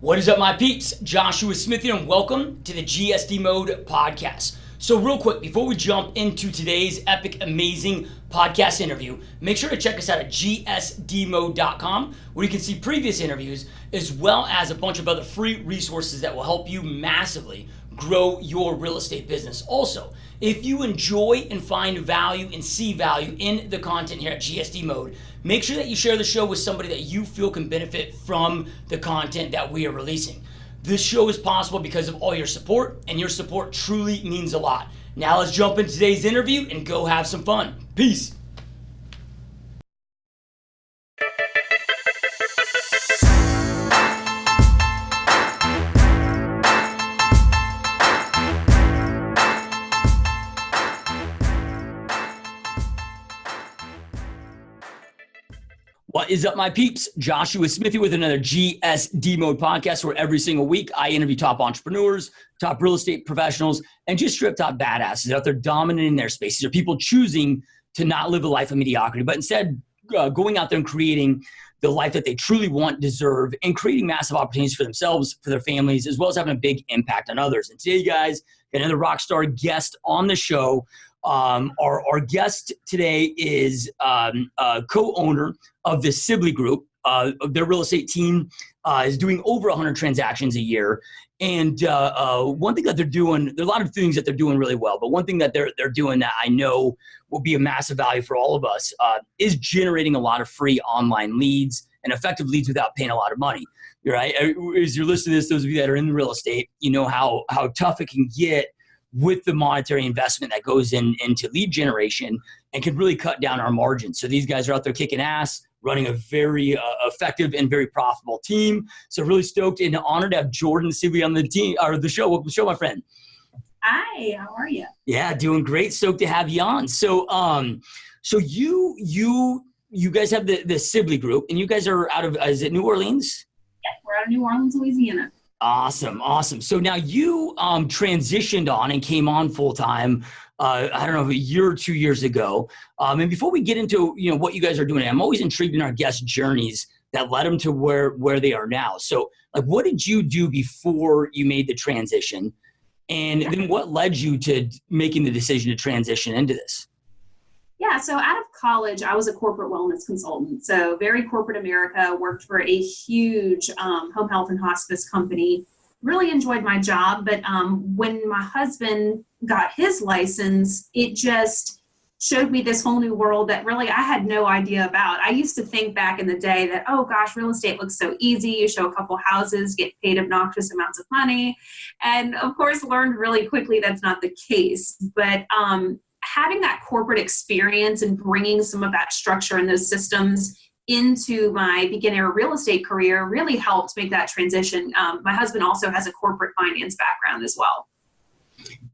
What is up, my peeps? Joshua Smith here, and welcome to the GSD Mode Podcast. So real quick, before we jump into today's epic, amazing podcast interview, make sure to check us out at gsdmode.com, where you can see previous interviews, as well as a bunch of other free resources that will help you massively grow your real estate business. Also, if you enjoy and find value and see value in the content here at GSD Mode, make sure that you share the show with somebody that you feel can benefit from the content that we are releasing. This show is possible because of all your support, and your support truly means a lot. Now let's jump into today's interview and go have some fun. Peace. What is up, my peeps? Joshua Smithy with another GSD Mode Podcast, where every single week I interview top entrepreneurs, top real estate professionals, and just strip top badasses out there dominating their spaces, or people choosing to not live a life of mediocrity, but instead going out there and creating the life that they truly want, deserve, and creating massive opportunities for themselves, for their families, as well as having a big impact on others. And today, guys, got another rock star guest on the show. Our guest today is co-owner of the Sibley Group. Their real estate team is doing over 100 transactions a year. And one thing that they're doing, there are a lot of things that they're doing really well, but one thing that they're doing that I know will be a massive value for all of us is generating a lot of free online leads and effective leads without paying a lot of money. Right? As you're listening to this, those of you that are in real estate, you know how tough it can get with the monetary investment that goes into lead generation, and can really cut down our margins. So these guys are out there kicking ass, running a very effective and very profitable team. So really stoked and honored to have Jordan Sibley on the team, or the show. Welcome to the show, my friend. Hi, how are you? Yeah, doing great. Stoked to have you on. So you guys have the Sibley Group, and you guys are out of, is it New Orleans? Yeah, we're out of New Orleans, Louisiana. Awesome. So now you transitioned on and came on full time, I don't know, a year or 2 years ago. And before we get into what you guys are doing, I'm always intrigued in our guest journeys that led them to where they are now. So, like, what did you do before you made the transition, and then what led you to making the decision to transition into this? Yeah, so out of college, I was a corporate wellness consultant. So very corporate America, worked for a huge home health and hospice company. Really enjoyed my job, but when my husband got his license, it just showed me this whole new world that really I had no idea about. I used to think back in the day that, oh gosh, real estate looks so easy. You show a couple houses, get paid obnoxious amounts of money. And of course, learned really quickly that's not the case. But having that corporate experience and bringing some of that structure and those systems into my beginner real estate career really helped make that transition. My husband also has a corporate finance background as well.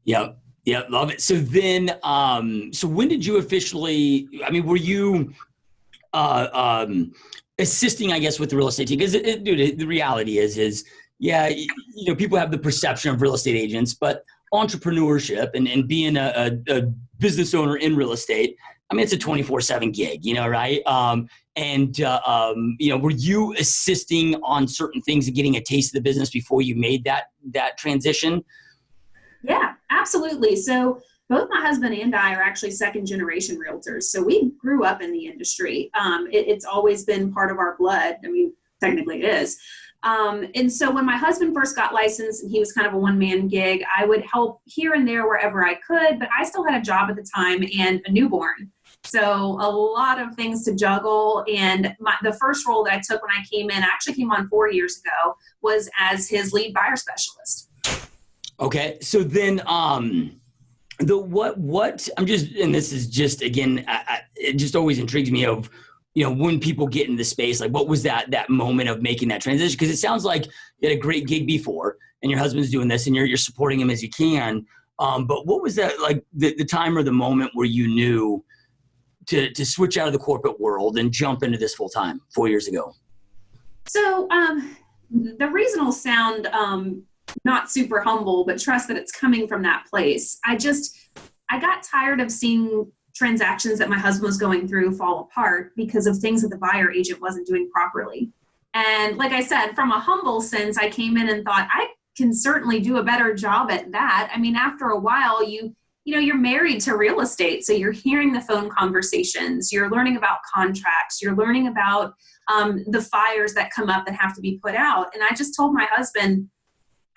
Yep, love it. So then, so when did you officially, were you assisting, I guess, with the real estate team? Because, dude, the reality is, yeah, people have the perception of real estate agents, but entrepreneurship and being a business owner in real estate, it's a 24/7 gig, right? Were you assisting on certain things and getting a taste of the business before you made that transition? Yeah, absolutely. So both my husband and I are actually second generation realtors. So we grew up in the industry. It's always been part of our blood. Technically it is. And so when my husband first got licensed and he was kind of a one-man gig, I would help here and there wherever I could, but I still had a job at the time and a newborn. So a lot of things to juggle. And the first role that I took when I came in, I actually came on 4 years ago, was as his lead buyer specialist. Okay. So then, and this is just, again, it just always intrigues me of, when people get into the space, like what was that moment of making that transition? Because it sounds like you had a great gig before and your husband's doing this and you're supporting him as you can. But what was that, like the time or the moment where you knew to switch out of the corporate world and jump into this full time 4 years ago? So the reason will sound not super humble, but trust that it's coming from that place. I got tired of seeing transactions that my husband was going through fall apart because of things that the buyer agent wasn't doing properly. And like I said, from a humble sense, I came in and thought, I can certainly do a better job at that. I mean, after a while, you're married to real estate. So you're hearing the phone conversations, you're learning about contracts, you're learning about the fires that come up that have to be put out. And I just told my husband,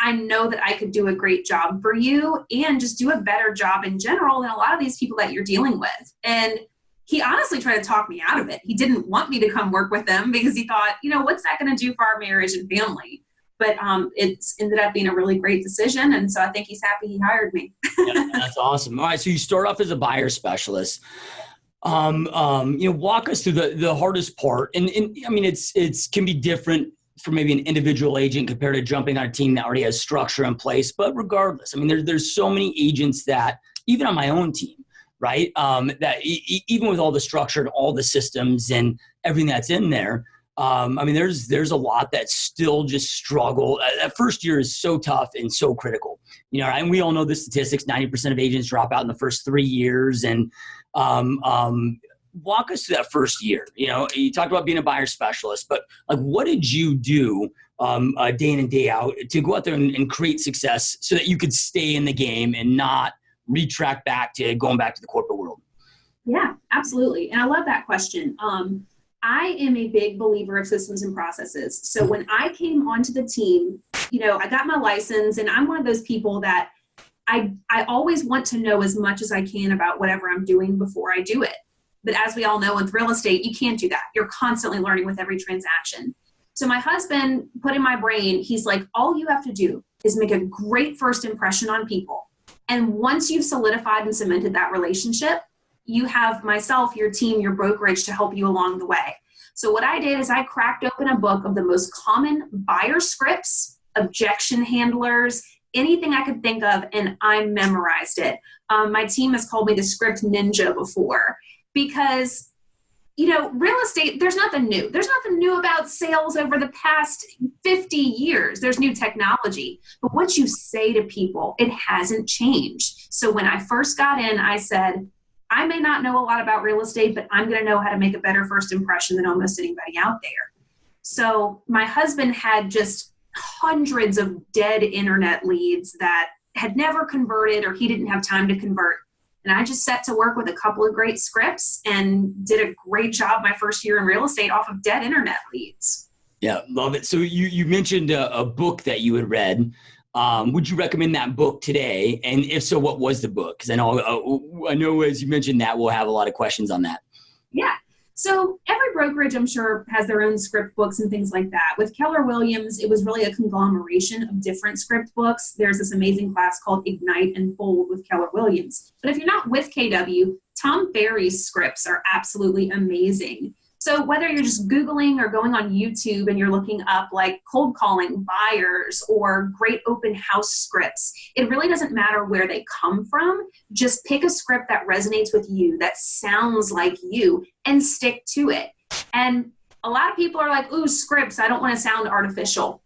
I know that I could do a great job for you and just do a better job in general than a lot of these people that you're dealing with. And he honestly tried to talk me out of it. He didn't want me to come work with him because he thought, what's that going to do for our marriage and family? But it's ended up being a really great decision. And so I think he's happy he hired me. Yeah, that's awesome. All right. So you start off as a buyer specialist. Walk us through the hardest part. And I mean, it's can be different for maybe an individual agent compared to jumping on a team that already has structure in place. But regardless, I mean, there's so many agents that even on my own team, right? That even with all the structure and all the systems and everything that's in there, I mean, there's a lot that still just struggle. That first year is so tough and so critical, and we all know the statistics, 90% of agents drop out in the first 3 years. And walk us through that first year. You talked about being a buyer specialist, but like, what did you do day in and day out to go out there and create success so that you could stay in the game and not retract back to going back to the corporate world? Yeah, absolutely. And I love that question. I am a big believer of systems and processes. So when I came onto the team, I got my license, and I'm one of those people that I always want to know as much as I can about whatever I'm doing before I do it. But as we all know, with real estate, you can't do that. You're constantly learning with every transaction. So my husband put in my brain, he's like, all you have to do is make a great first impression on people. And once you've solidified and cemented that relationship, you have myself, your team, your brokerage to help you along the way. So what I did is I cracked open a book of the most common buyer scripts, objection handlers, anything I could think of, and I memorized it. My team has called me the script ninja before because, real estate, there's nothing new. There's nothing new about sales over the past 50 years. There's new technology. But what you say to people, it hasn't changed. So when I first got in, I said, I may not know a lot about real estate, but I'm going to know how to make a better first impression than almost anybody out there. So my husband had just hundreds of dead internet leads that had never converted or he didn't have time to convert. And I just set to work with a couple of great scripts and did a great job my first year in real estate off of dead internet leads. Yeah, love it. So you mentioned a book that you had read. Would you recommend that book today? And if so, what was the book? Because I know as you mentioned that, we'll have a lot of questions on that. Yeah. So every brokerage, I'm sure, has their own script books and things like that. With Keller Williams, it was really a conglomeration of different script books. There's this amazing class called Ignite and Fold with Keller Williams. But if you're not with KW, Tom Ferry's scripts are absolutely amazing. So whether you're just Googling or going on YouTube and you're looking up like cold calling buyers or great open house scripts, it really doesn't matter where they come from. Just pick a script that resonates with you, that sounds like you, and stick to it. And a lot of people are like, ooh, scripts, I don't want to sound artificial.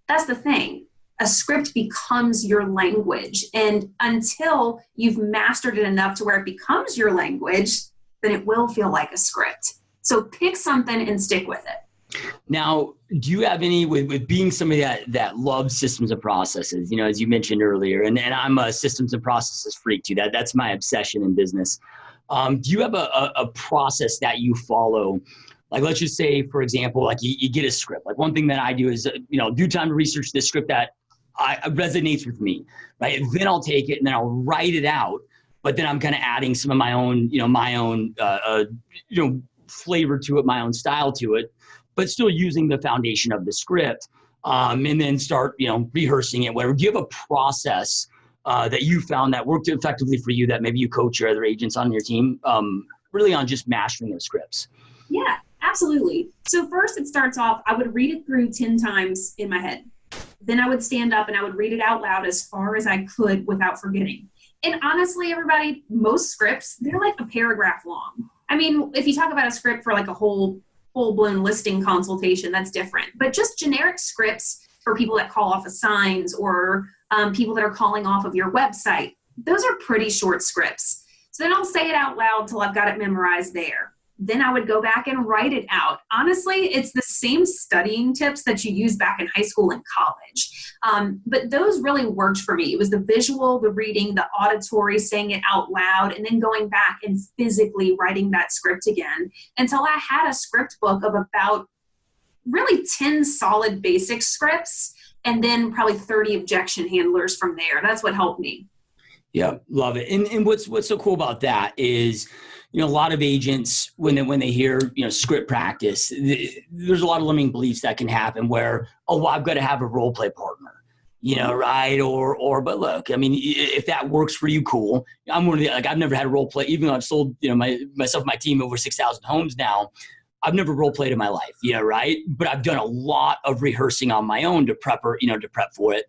That's the thing. A script becomes your language. And until you've mastered it enough to where it becomes your language, then it will feel like a script. So pick something and stick with it. Now, do you have any, with being somebody that loves systems and processes, as you mentioned earlier, and I'm a systems and processes freak too, that's my obsession in business. Do you have a process that you follow? Like, let's just say, for example, like you get a script. Like one thing that I do is, do time to research the script that resonates with me, right? Then I'll take it and then I'll write it out, but then I'm kind of adding some of my own, flavor to it, my own style to it, but still using the foundation of the script, and then start, rehearsing it, whatever. Do you have a process that you found that worked effectively for you that maybe you coach your other agents on your team, really on just mastering those scripts? Yeah, absolutely. So first it starts off, I would read it through 10 times in my head. Then I would stand up and I would read it out loud as far as I could without forgetting. And honestly, everybody, most scripts, they're like a paragraph long. I mean, if you talk about a script for like a whole full-blown listing consultation, that's different. But just generic scripts for people that call off of signs or people that are calling off of your website, those are pretty short scripts. So then I'll say it out loud till I've got it memorized there. then I would go back and write it out. Honestly, it's the same studying tips that you use back in high school and college. But those really worked for me. It was the visual, the reading, the auditory, saying it out loud, and then going back and physically writing that script again until I had a script book of about really 10 solid basic scripts and then probably 30 objection handlers from there. That's what helped me. Yeah, love it. And what's so cool about that is, a lot of agents, when they hear, script practice, there's a lot of limiting beliefs that can happen where, well, I've got to have a role play partner, right? But look, I mean, if that works for you, cool. I'm one of the, I've never had a role play, even though I've sold, myself and my team over 6,000 homes now. I've never role played in my life, right? But I've done a lot of rehearsing on my own to prep for it.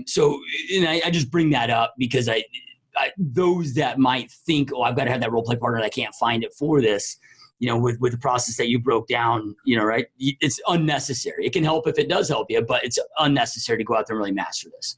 So I just bring that up because those that might think, oh, I've got to have that role play partner and I can't find it for this, with the process that you broke down, right? It's unnecessary. It can help if it does help you, but it's unnecessary to go out there and really master this.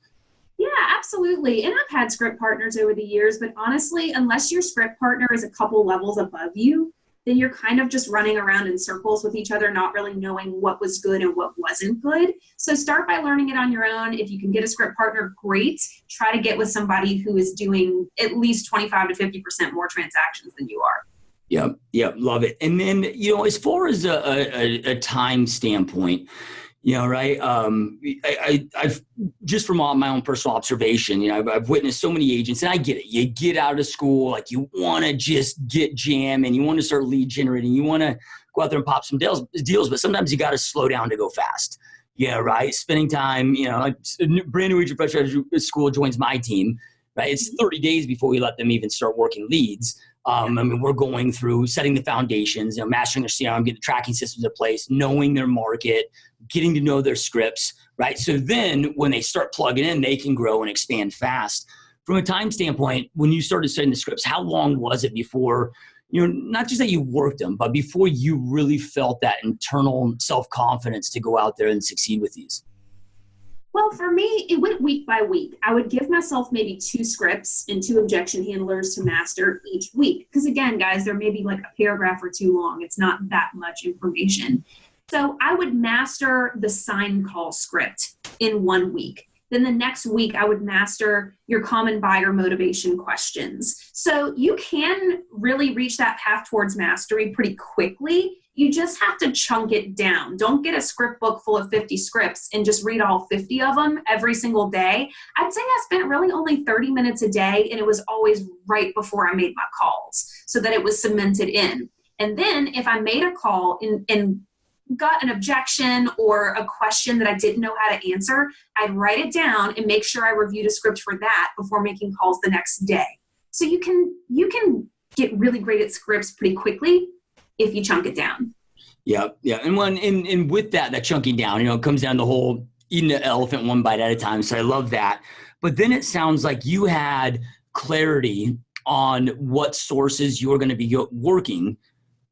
Yeah, absolutely. And I've had script partners over the years, but honestly, unless your script partner is a couple levels above you, then you're kind of just running around in circles with each other, not really knowing what was good and what wasn't good. So start by learning it on your own. If you can get a script partner, great. Try to get with somebody who is doing at least 25 to 50% more transactions than you are. Yep, love it. And then, as far as a time standpoint, right? I've just from my own personal observation, I've witnessed so many agents, and I get it. You get out of school, like you want to just get jam and you want to start lead generating. You want to go out there and pop some deals, but sometimes you got to slow down to go fast. Yeah, right. Spending time, like a brand new agent fresh out of school joins my team, right? It's 30 days before we let them even start working leads. We're going through setting the foundations, mastering their CRM, getting the tracking systems in place, knowing their market, getting to know their scripts, right? So then when they start plugging in, they can grow and expand fast. From a time standpoint, when you started setting the scripts, how long was it before, not just that you worked them, but before you really felt that internal self-confidence to go out there and succeed with these? Well, for me, it went week by week. I would give myself maybe 2 scripts and 2 objection handlers to master each week. Because again, guys, there may be like a paragraph or 2 long. It's not that much information. So I would master the sign call script in 1 week. Then the next week, I would master your common buyer motivation questions. So you can really reach that path towards mastery pretty quickly. You just have to chunk it down. Don't get a script book full of 50 scripts and just read all 50 of them every single day. I'd say I spent really only 30 minutes a day, and it was always right before I made my calls so that it was cemented in. And then if I made a call and got an objection or a question that I didn't know how to answer, I'd write it down and make sure I reviewed a script for that before making calls the next day. So you can get really great at scripts pretty quickly if you chunk it down. Yeah. And with that chunking down, it comes down to the whole eating the elephant one bite at a time. So I love that. But then it sounds like you had clarity on what sources you're going to be working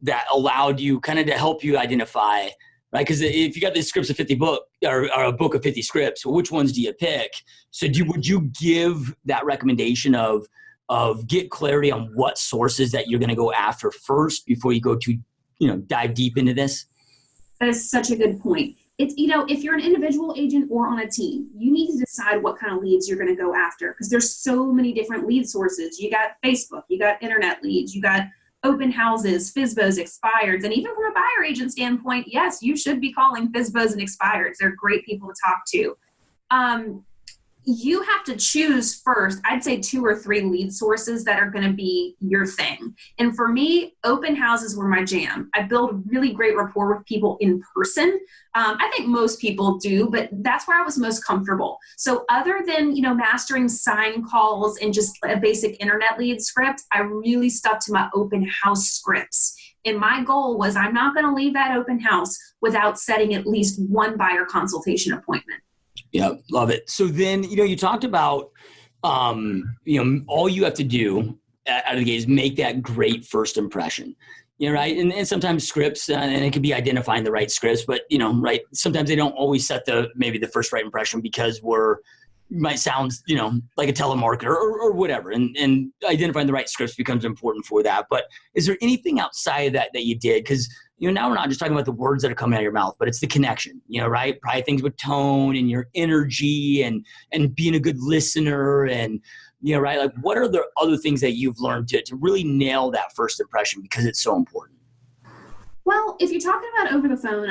that allowed you kind of to help you identify, right? Because if you got these scripts of 50 book or a book of 50 scripts, well, which ones do you pick? So would you give that recommendation of get clarity on what sources that you're going to go after first before you go to, dive deep into this? That is such a good point. It's, if you're an individual agent or on a team, you need to decide what kind of leads you're going to go after because there's so many different lead sources. You got Facebook, you got internet leads, you got open houses, FSBOs, expireds, and even from a buyer agent standpoint, yes, you should be calling FSBOs and expireds. They're great people to talk to. You have to choose first, I'd say 2 or 3 lead sources that are going to be your thing. And for me, open houses were my jam. I build really great rapport with people in person. I think most people do, but that's where I was most comfortable. So other than, mastering sign calls and just a basic internet lead script, I really stuck to my open house scripts. And my goal was I'm not going to leave that open house without setting at least 1 buyer consultation appointment. Yeah, love it. So then, you talked about, all you have to do out of the gate is make that great first impression, right? And sometimes scripts, and it can be identifying the right scripts, but, right, sometimes they don't always set maybe the first right impression because we're might sound, like a telemarketer or whatever. And identifying the right scripts becomes important for that. But is there anything outside of that you did? Because, now we're not just talking about the words that are coming out of your mouth, but it's the connection, right? Probably things with tone and your energy and being a good listener and, right? Like, what are the other things that you've learned to really nail that first impression, because it's so important? Well, if you're talking about over the phone,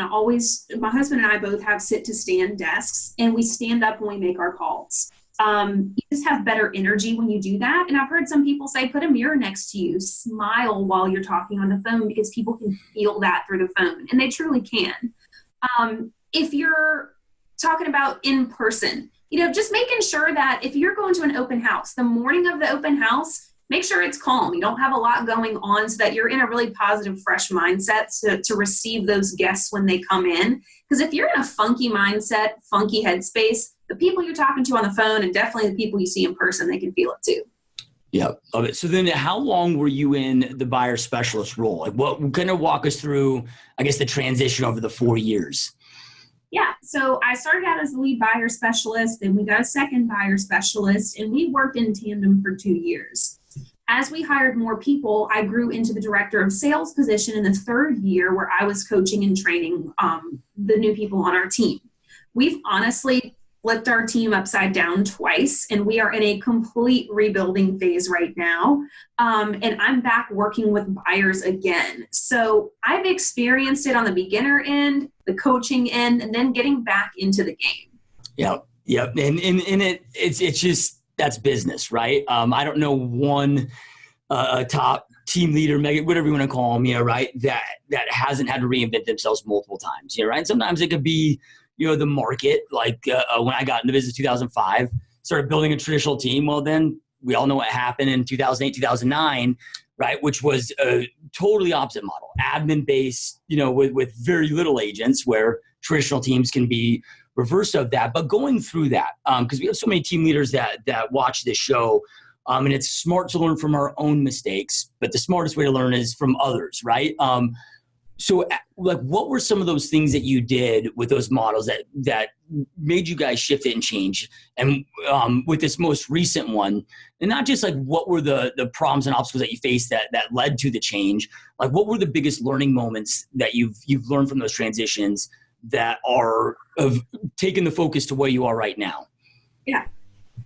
my husband and I both have sit to stand desks, and we stand up when we make our calls. You just have better energy when you do that. And I've heard some people say, put a mirror next to you, smile while you're talking on the phone, because people can feel that through the phone, and they truly can. If you're talking about in person, just making sure that if you're going to an open house, the morning of the open house, make sure it's calm. You don't have a lot going on, so that you're in a really positive, fresh mindset to receive those guests when they come in. Because if you're in a funky mindset, funky headspace, the people you're talking to on the phone, and definitely the people you see in person, they can feel it too. Yeah, love it. So then how long were you in the buyer specialist role? Like, what kind of walk us through, I guess, the transition over the 4 years? Yeah, so I started out as the lead buyer specialist, then we got a second buyer specialist, and we worked in tandem for 2 years. As we hired more people, I grew into the director of sales position in the third year, where I was coaching and training the new people on our team. We've honestly flipped our team upside down twice, and we are in a complete rebuilding phase right now. And I'm back working with buyers again. So I've experienced it on the beginner end, the coaching end, and then getting back into the game. Yep. And it's just, that's business, right? I don't know one top team leader, whatever you want to call them, right? That hasn't had to reinvent themselves multiple times, right? And sometimes it could be, the market, like when I got into business in 2005, started building a traditional team. Well, then we all know what happened in 2008, 2009, right? Which was a totally opposite model, admin based, with very little agents, where traditional teams can be reverse of that. But going through that, because we have so many team leaders that watch this show, and it's smart to learn from our own mistakes, but the smartest way to learn is from others, right? So like, what were some of those things that you did with those models that made you guys shift it and change? And with this most recent one, and not just like what were the problems and obstacles that you faced that led to the change, like what were the biggest learning moments that you've learned from those transitions that have taken the focus to where you are right now? Yeah.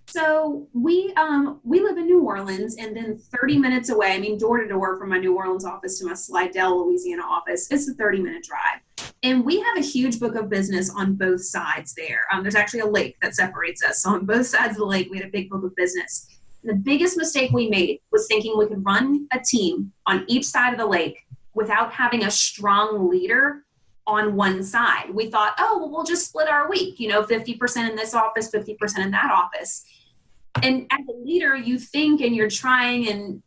So we live in New Orleans, and then 30 minutes away, door to door from my New Orleans office to my Slidell, Louisiana office, it's a 30-minute drive. And we have a huge book of business on both sides there. There's actually a lake that separates us. So on both sides of the lake, we had a big book of business. The biggest mistake we made was thinking we could run a team on each side of the lake without having a strong leader on one side. We thought, we'll just split our week, 50% in this office, 50% in that office. And as a leader, you think and you're trying, and,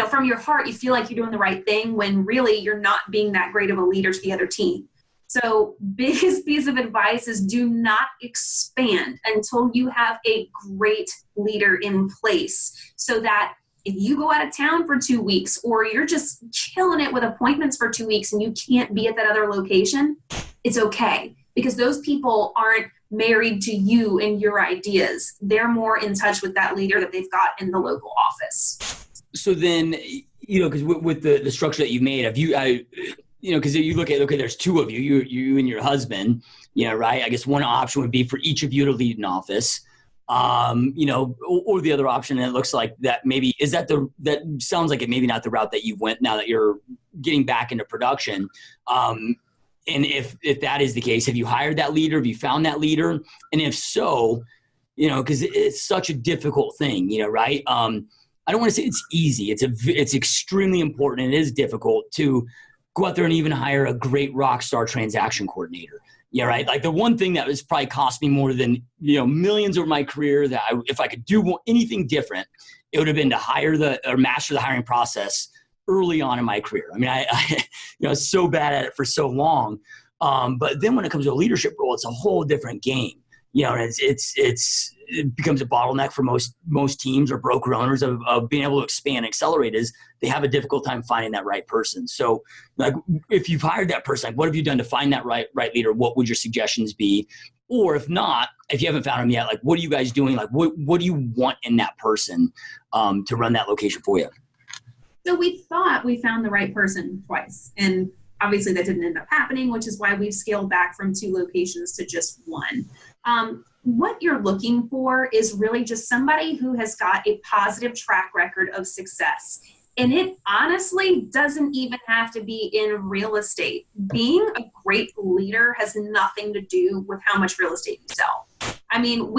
from your heart, you feel like you're doing the right thing, when really you're not being that great of a leader to the other team. So biggest piece of advice is, do not expand until you have a great leader in place, so that if you go out of town for 2 weeks, or you're just killing it with appointments for 2 weeks and you can't be at that other location, it's okay, because those people aren't married to you and your ideas. They're more in touch with that leader that they've got in the local office. So then, because with the structure that you've made, because you look at, okay, there's two of you and your husband, right? I guess one option would be for each of you to lead an office. Or the other option, and it looks like that maybe that sounds like it maybe not the route that you went now that you're getting back into production. And if that is the case, have you hired that leader? Have you found that leader? And if so, because it's such a difficult thing, right? I don't want to say it's easy. It's extremely important, and it is difficult to go out there and even hire a great rock star transaction coordinator. Yeah, right. Like the one thing that was probably cost me more than, millions over my career, that if I could do anything different, it would have been to master the hiring process early on in my career. I was so bad at it for so long. But then when it comes to a leadership role, it's a whole different game. And it becomes a bottleneck for most teams or broker owners of being able to expand and accelerate, is they have a difficult time finding that right person. So like, if you've hired that person, like, what have you done to find that right leader? What would your suggestions be? Or if not, if you haven't found them yet, like what are you guys doing? Like what do you want in that person to run that location for you? So we thought we found the right person twice. And obviously that didn't end up happening, which is why we've scaled back from 2 locations to just 1. What you're looking for is really just somebody who has got a positive track record of success. And it honestly doesn't even have to be in real estate. Being a great leader has nothing to do with how much real estate you sell. I mean,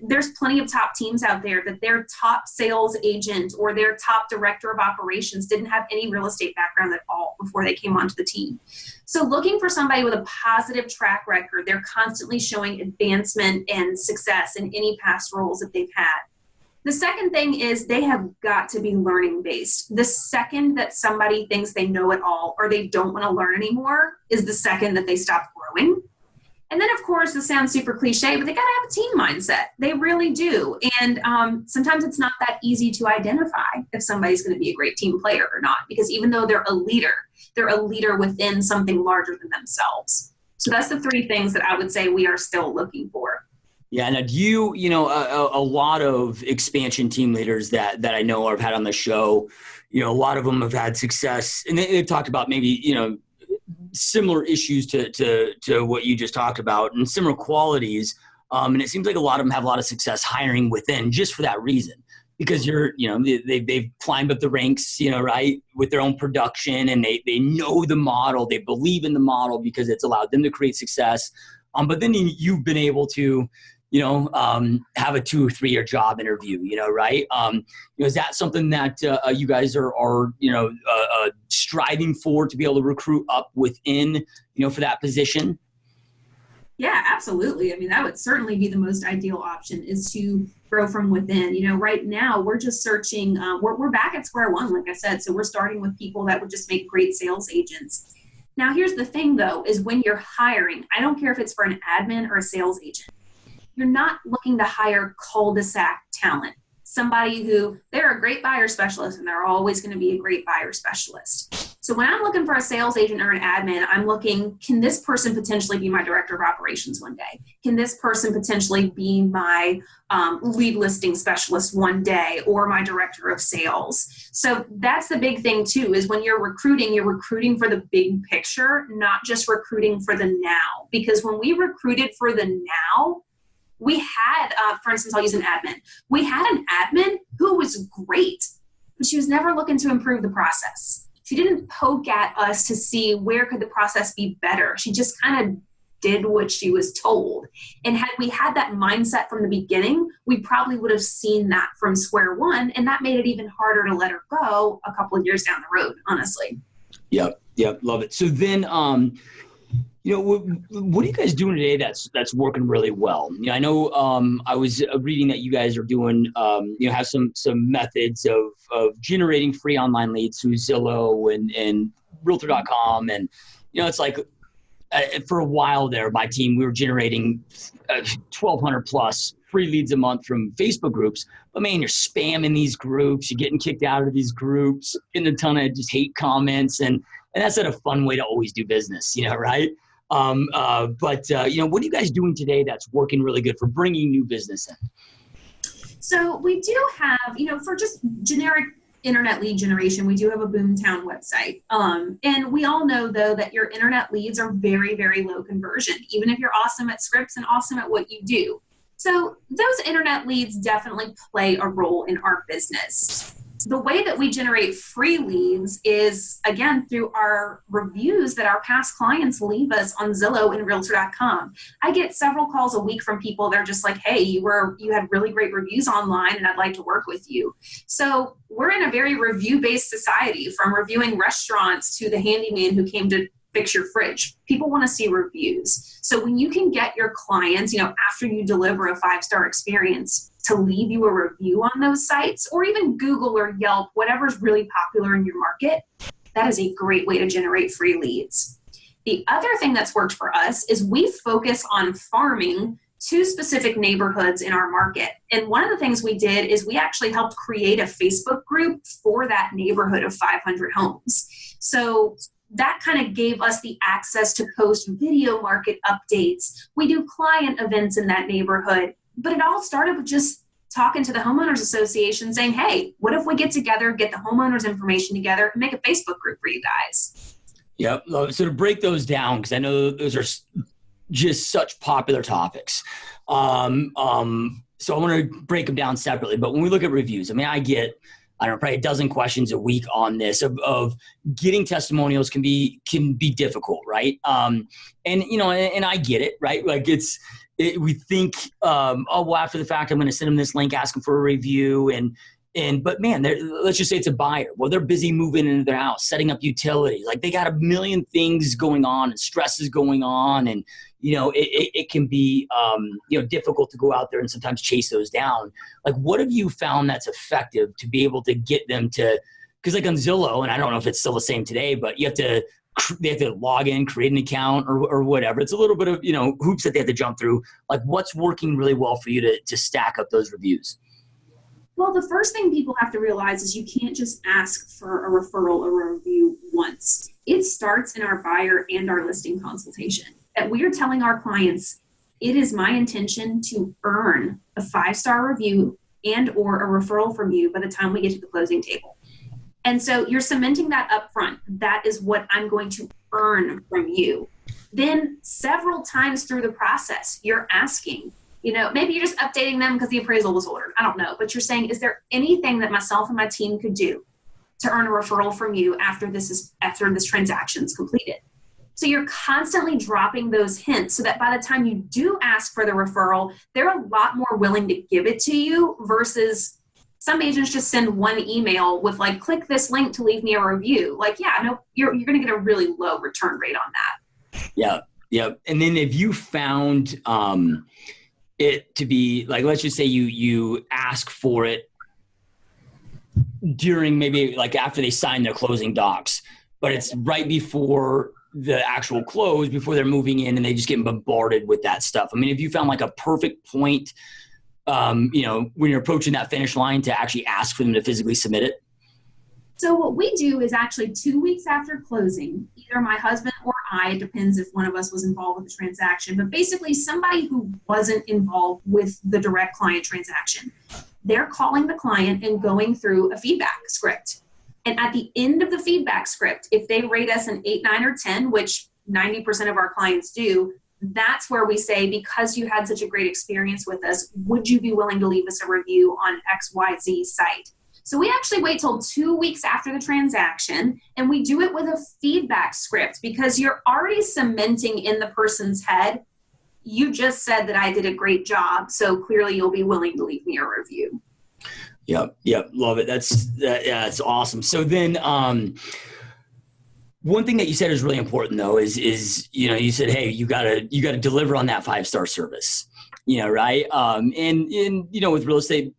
there's plenty of top teams out there that their top sales agent or their top director of operations didn't have any real estate background at all before they came onto the team. So looking for somebody with a positive track record, they're constantly showing advancement and success in any past roles that they've had. The second thing is they have got to be learning based. The second that somebody thinks they know it all or they don't want to learn anymore is the second that they stop growing. And then, of course, this sounds super cliche, but they got to have a team mindset. They really do. And sometimes it's not that easy to identify if somebody's going to be a great team player or not, because even though they're a leader within something larger than themselves. So that's the 3 things that I would say we are still looking for. Yeah, and a lot of expansion team leaders that I know or have had on the show, a lot of them have had success, and they've talked about maybe, similar issues to what you just talked about and similar qualities. And it seems like a lot of them have a lot of success hiring within just for that reason, because they've climbed up the ranks, right, with their own production, and they know the model, they believe in the model because it's allowed them to create success. But then you've been able to, have a 2 or 3 year job interview, right? Is that something that you guys are striving for, to be able to recruit up within, for that position? Yeah, absolutely. I mean, that would certainly be the most ideal option, is to grow from within. Right now we're just searching, we're back at square one, like I said. So we're starting with people that would just make great sales agents. Now, here's the thing though, is when you're hiring, I don't care if it's for an admin or a sales agent, you're not looking to hire cul-de-sac talent. Somebody who, they're a great buyer specialist and they're always going to be a great buyer specialist. So when I'm looking for a sales agent or an admin, I'm looking, can this person potentially be my director of operations one day? Can this person potentially be my lead listing specialist one day, or my director of sales? So that's the big thing too, is when you're recruiting for the big picture, not just recruiting for the now. Because when we recruited for the now, we had, for instance, I'll use an admin. We had an admin who was great, but she was never looking to improve the process. She didn't poke at us to see where could the process be better. She just kind of did what she was told. And had we had that mindset from the beginning, we probably would have seen that from square one, and that made it even harder to let her go a couple of years down the road, honestly. Yep, love it. So then, what are you guys doing today that's working really well? I know I was reading that you guys are doing, have some methods of generating free online leads through Zillow and Realtor.com. And, it's like for a while there, my team, we were generating 1,200 plus free leads a month from Facebook groups. But man, you're spamming these groups, you're getting kicked out of these groups, getting a ton of just hate comments. And that's not a fun way to always do business, right? But what are you guys doing today that's working really good for bringing new business in? So we do have, for just generic internet lead generation, we do have a Boomtown website. And we all know though that your internet leads are very, very low conversion, even if you're awesome at scripts and awesome at what you do. So those internet leads definitely play a role in our business. The way that we generate free leads is, again, through our reviews that our past clients leave us on Zillow and Realtor.com. I get several calls a week from people that are just like, hey, you had really great reviews online and I'd like to work with you. So we're in a very review-based society, from reviewing restaurants to the handyman who came to fix your fridge. People want to see reviews. So when you can get your clients, after you deliver a 5-star experience, to leave you a review on those sites, or even Google or Yelp, whatever's really popular in your market, that is a great way to generate free leads. The other thing that's worked for us is we focus on farming to specific neighborhoods in our market. And one of the things we did is we actually helped create a Facebook group for that neighborhood of 500 homes. So that kind of gave us the access to post video market updates. We do client events in that neighborhood, but it all started with just talking to the homeowners association saying, hey, what if we get together, get the homeowners information together and make a Facebook group for you guys? Yep. So to break those down, because I know those are just such popular topics. So I want to break them down separately, but when we look at reviews, I mean, I get, I don't know, probably a dozen questions a week on this of getting testimonials can be difficult. Right. And I get it, right? Like we think, well, after the fact, I'm going to send them this link, ask them for a review. But man, let's just say it's a buyer. Well, they're busy moving into their house, setting up utilities. Like they got a million things going on and stress is going on. And, it can be, difficult to go out there and sometimes chase those down. Like, what have you found that's effective to be able to get them to, because like on Zillow, and I don't know if it's still the same today, but they have to log in, create an account or whatever. It's a little bit of, hoops that they have to jump through. Like what's working really well for you to stack up those reviews? Well, the first thing people have to realize is you can't just ask for a referral or a review once. It starts in our buyer and our listing consultation. That we are telling our clients, it is my intention to earn a 5-star review and or a referral from you by the time we get to the closing table. And so you're cementing that up front. That is what I'm going to earn from you. Then several times through the process, you're asking, maybe you're just updating them because the appraisal was ordered. I don't know. But you're saying, is there anything that myself and my team could do to earn a referral from you after this transaction is completed? So you're constantly dropping those hints so that by the time you do ask for the referral, they're a lot more willing to give it to you versus some agents just send one email with like, click this link to leave me a review. Like, yeah, no, you're going to get a really low return rate on that. Yeah. Yeah. And then if you found it to be like, let's just say you ask for it during maybe like after they sign their closing docs, but it's right before the actual close, before they're moving in and they just get bombarded with that stuff. I mean, if you found like a perfect point, when you're approaching that finish line to actually ask for them to physically submit it? So what we do is actually 2 weeks after closing, either my husband or I, it depends if one of us was involved with the transaction, but basically somebody who wasn't involved with the direct client transaction, they're calling the client and going through a feedback script. And at the end of the feedback script, if they rate us an 8, 9, or 10, which 90% of our clients do, that's where we say, because you had such a great experience with us, would you be willing to leave us a review on XYZ site? So we actually wait till 2 weeks after the transaction, and we do it with a feedback script because you're already cementing in the person's head, you just said that I did a great job, so clearly you'll be willing to leave me a review. Yep. Love it. That's awesome. So then, one thing that you said is really important though, is, you said, hey, you gotta deliver on that 5-star service, right. And with real estate,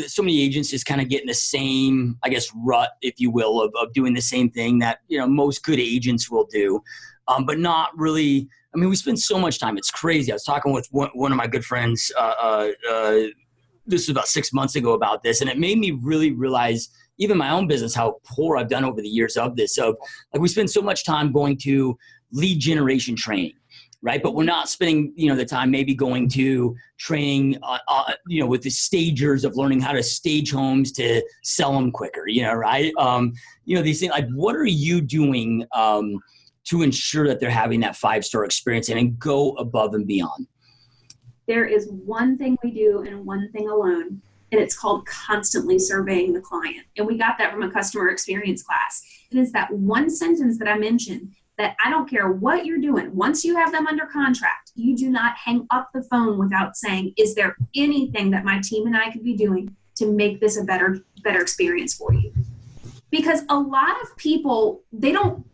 so many agents just kind of get in the same, I guess, rut, if you will, of doing the same thing that, most good agents will do. But not really, I mean, we spend so much time. It's crazy. I was talking with one of my good friends, this was about 6 months ago about this. And it made me really realize, even my own business, how poor I've done over the years of this. So like we spend so much time going to lead generation training, right? But we're not spending, the time maybe going to training, with the stagers of learning how to stage homes to sell them quicker, right? These things, like what are you doing to ensure that they're having that 5-star experience and go above and beyond? There is one thing we do and one thing alone, and it's called constantly surveying the client. And we got that from a customer experience class. And it's that one sentence that I mentioned, that I don't care what you're doing. Once you have them under contract, you do not hang up the phone without saying, is there anything that my team and I could be doing to make this a better experience for you? Because a lot of people, they don't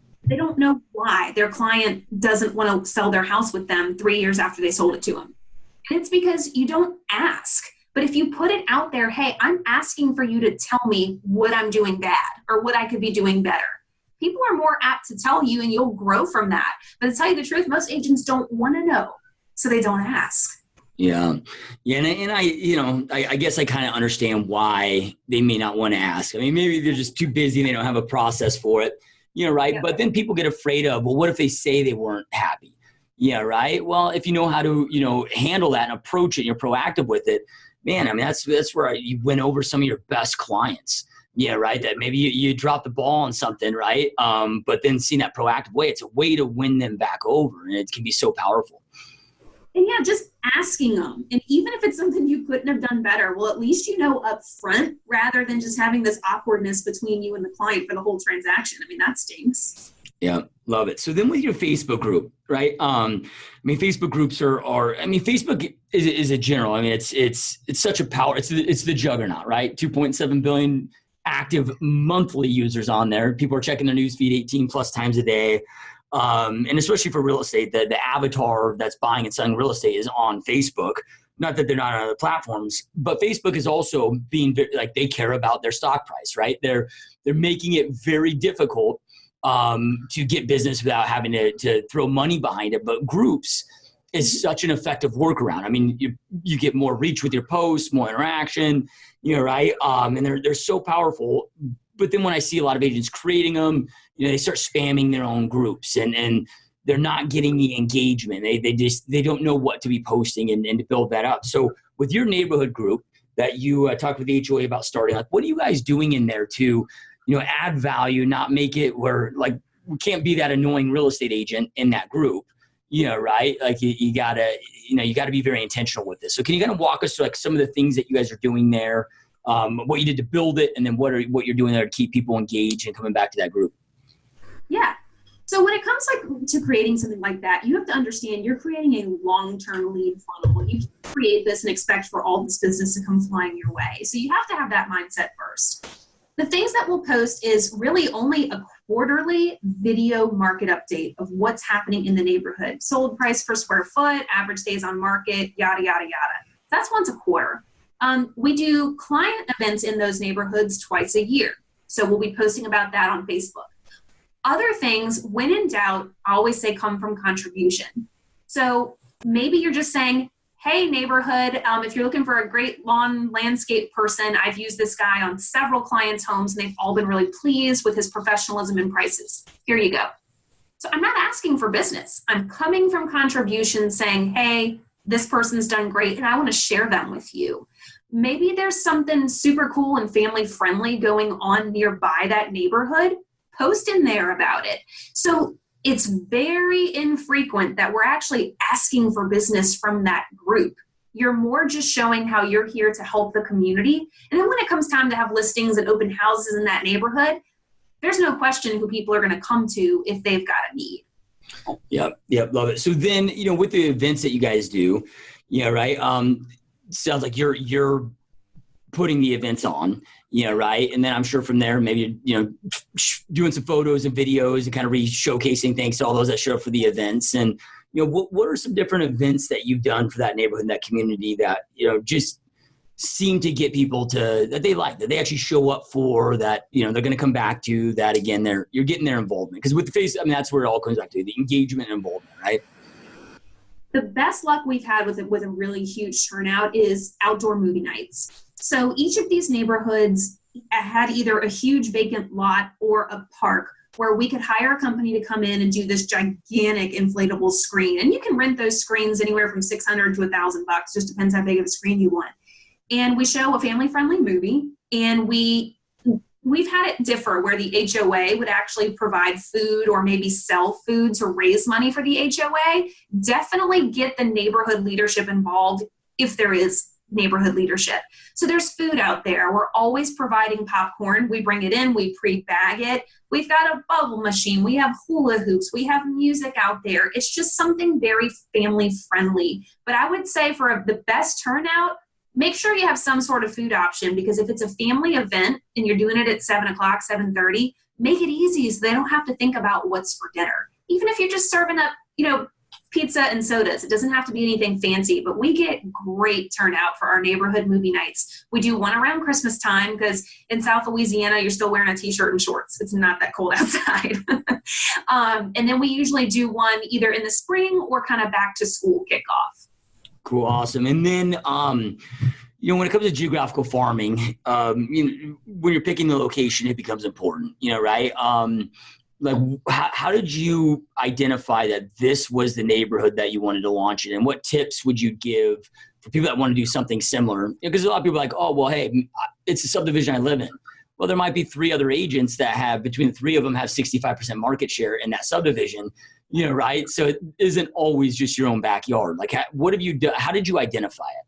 know why their client doesn't want to sell their house with them 3 years after they sold it to them. And it's because you don't ask. But if you put it out there, hey, I'm asking for you to tell me what I'm doing bad or what I could be doing better, people are more apt to tell you and you'll grow from that. But to tell you the truth, most agents don't want to know, so they don't ask. Yeah. And I guess I kind of understand why they may not want to ask. I mean, maybe they're just too busy and they don't have a process for it. right? Yeah. But then people get afraid of, well, what if they say they weren't happy? Yeah, right. Well, if you know how to, handle that and approach it, you're proactive with it, man, I mean, that's where you win over some of your best clients. Yeah, right. That maybe you drop the ball on something, right? But then seeing that proactive way, it's a way to win them back over, and it can be so powerful. And yeah, just asking them. And even if it's something you couldn't have done better, well, at least you know up front rather than just having this awkwardness between you and the client for the whole transaction. I mean, that stinks. Yeah, love it. So then with your Facebook group, right? Facebook groups Facebook is a general. I mean, it's such a power. It's the juggernaut, right? 2.7 billion active monthly users on there. People are checking their news feed 18 plus times a day. And especially for real estate, the avatar that's buying and selling real estate is on Facebook. Not that they're not on other platforms, but Facebook is also being like, they care about their stock price, right? They're making it very difficult to get business without having to throw money behind it. But groups is such an effective workaround. I mean, you get more reach with your posts, more interaction, right? And they're so powerful. But then when I see a lot of agents creating them, they start spamming their own groups and they're not getting the engagement. They don't know what to be posting and to build that up. So with your neighborhood group that you talked with the HOA about starting, like, what are you guys doing in there to, add value, not make it where like we can't be that annoying real estate agent in that group, right? Like you gotta be very intentional with this. So can you kind of walk us through like some of the things that you guys are doing there, what you did to build it, and then what you're doing there to keep people engaged and coming back to that group? Yeah. So when it comes to creating something like that, you have to understand you're creating a long-term lead funnel. You can't create this and expect for all this business to come flying your way. So you have to have that mindset first. The things that we'll post is really only a quarterly video market update of what's happening in the neighborhood. Sold price per square foot, average days on market, yada, yada, yada. That's once a quarter. We do client events in those neighborhoods twice a year. So we'll be posting about that on Facebook. Other things, when in doubt, I always say come from contribution. So maybe you're just saying, hey, neighborhood, if you're looking for a great lawn landscape person, I've used this guy on several clients' homes, and they've all been really pleased with his professionalism and prices. Here you go. So I'm not asking for business. I'm coming from contribution saying, hey, this person's done great, and I want to share them with you. Maybe there's something super cool and family friendly going on nearby that neighborhood. Post in there about it. So it's very infrequent that we're actually asking for business from that group. You're more just showing how you're here to help the community. And then when it comes time to have listings and open houses in that neighborhood, there's no question who people are going to come to if they've got a need. Yep, love it. So then, with the events that you guys do, right? Sounds like you're putting the events on, right? And then I'm sure from there, maybe, doing some photos and videos and kind of showcasing things to all those that show up for the events. And, what are some different events that you've done for that neighborhood and that community that, just seem to get people that they like, that they actually show up for, that, they're going to come back to, that again, you're getting their involvement. Because with the face, that's where it all comes back to, the engagement and involvement, right? The best luck we've had with a really huge turnout is outdoor movie nights. So each of these neighborhoods had either a huge vacant lot or a park where we could hire a company to come in and do this gigantic inflatable screen. And you can rent those screens anywhere from $600 to $1,000, just depends how big of a screen you want. And we show a family-friendly movie, and we've had it differ where the HOA would actually provide food or maybe sell food to raise money for the HOA. Definitely get the neighborhood leadership involved if there is neighborhood leadership. So there's food out there. We're always providing popcorn. We bring it in, we pre-bag it. We've got a bubble machine. We have hula hoops. We have music out there. It's just something very family friendly. But I would say for the best turnout, make sure you have some sort of food option, because if it's a family event and you're doing it at 7 o'clock, 7:30, make it easy so they don't have to think about what's for dinner. Even if you're just serving up, pizza and sodas. It doesn't have to be anything fancy, but we get great turnout for our neighborhood movie nights. We do one around Christmas time because in South Louisiana, you're still wearing a t-shirt and shorts. It's not that cold outside. And then we usually do one either in the spring or kind of back to school kickoff. Cool. Awesome. And then, when it comes to geographical farming, when you're picking the location, it becomes important, right? like how did you identify that this was the neighborhood that you wanted to launch in? And what tips would you give for people that want to do something similar? Because a lot of people are like, oh, well, hey, it's a subdivision I live in. Well, there might be 3 other agents that have, between the 3 of them, have 65% market share in that subdivision, right? So it isn't always just your own backyard. Like, what have you done? How did you identify it?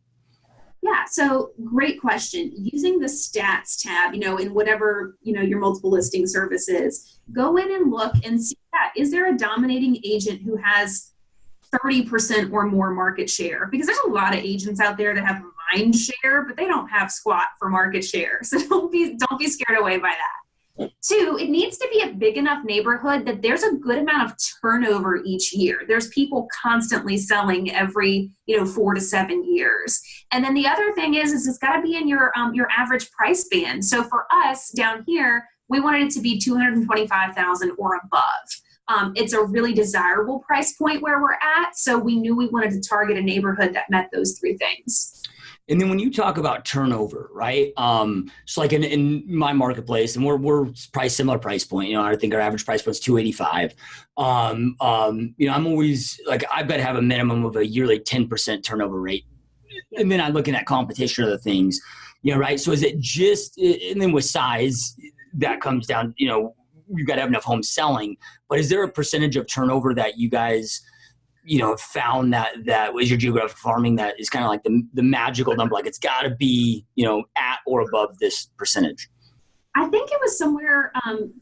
Yeah, so great question. Using the stats tab, in whatever, your multiple listing service is, go in and look and see that. Is there a dominating agent who has 30% or more market share? Because there's a lot of agents out there that have mind share, but they don't have squat for market share. So don't be scared away by that. 2, it needs to be a big enough neighborhood that there's a good amount of turnover each year. There's people constantly selling every, 4 to 7 years. And then the other thing is it's got to be in your average price band. So for us down here, we wanted it to be $225,000 or above. It's a really desirable price point where we're at. So we knew we wanted to target a neighborhood that met those 3 things. And then when you talk about turnover, right? So like in my marketplace, and we're probably similar price point. I think our average price point is $285. I'm always like, I've got to have a minimum of a yearly 10% turnover rate. And then I'm looking at competition or other things, right? So is it just, and then with size, that comes down, you've got to have enough homes selling. But is there a percentage of turnover that you guys found that was your geographic farming that is kind of like the magical number? Like it's got to be, at or above this percentage. I think it was somewhere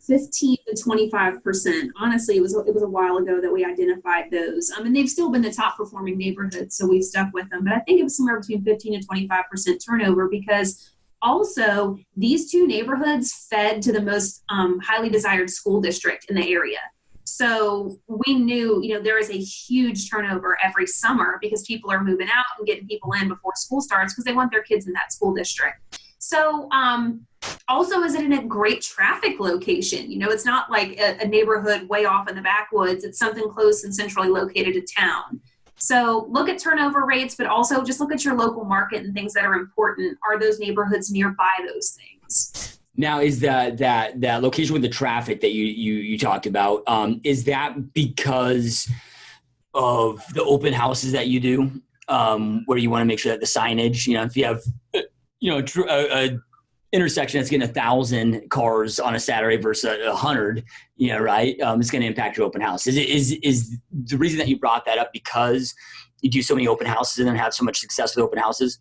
15 to 25%. Honestly, it was a while ago that we identified those. And they've still been the top performing neighborhoods, so we've stuck with them. But I think it was somewhere between 15 to 25% turnover, because also these 2 neighborhoods fed to the most highly desired school district in the area. So we knew, there is a huge turnover every summer because people are moving out and getting people in before school starts because they want their kids in that school district. So also, is it in a great traffic location? It's not like a neighborhood way off in the backwoods. It's something close and centrally located to town. So look at turnover rates, but also just look at your local market and things that are important. Are those neighborhoods nearby those things? Now, is that location with the traffic that you talked about, is that because of the open houses that you do, where you want to make sure that the signage, if you have, a intersection that's getting 1,000 cars on a Saturday versus 100, right? It's going to impact your open house. Is the reason that you brought that up because you do so many open houses and then have so much success with open houses?